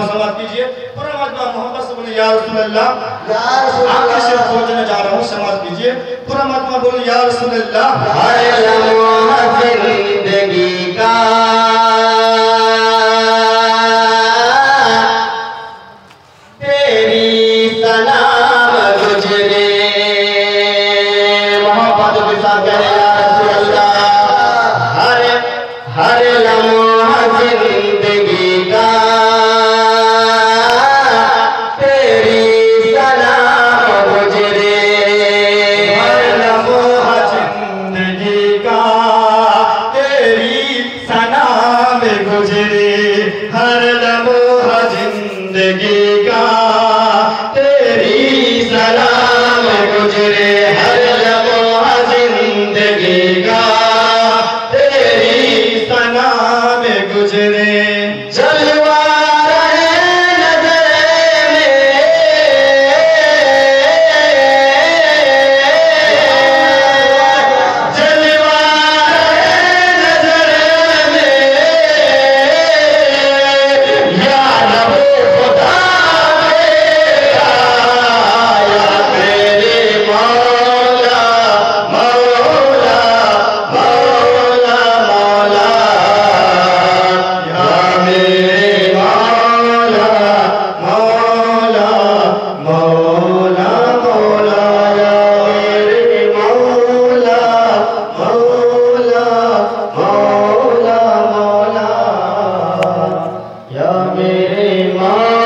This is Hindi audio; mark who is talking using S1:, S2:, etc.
S1: और समाप्त कीजिए। पूरा मजमा मोहब्बत से बोले या रसूल अल्लाह।
S2: या रसूल अल्लाह।
S1: आखिरी शेर पहुंचने जा रहा हूँ, समाप्त कीजिए। पूरा मजमा बोले या रसूल अल्लाह।
S2: हर लम्हा जिंदगी का तेरी सलाम गुजरे। मोहब्बत के साथ कहे या रसूल अल्लाह। हर लम्हा जिंदगी का तेरी सलाम गुजरे।
S1: हर लम्हा जिंदगी का तेरी सलाम गुजरे। हर लम्हा जिंदगी का तेरी सलाम गुजरे।
S2: हर लम्हा जिंदगी का
S1: तेरी सलाम गुजरे।
S2: जलवा रहे नजर में, जलवा रहे नजर में, या रब खुदा मेरा, या मेरे मौला मौला मौला मौला, या मेरे मौला मौला मौला मौला, या मेरे मौला मौला मौला मौला, या मेरे मौला।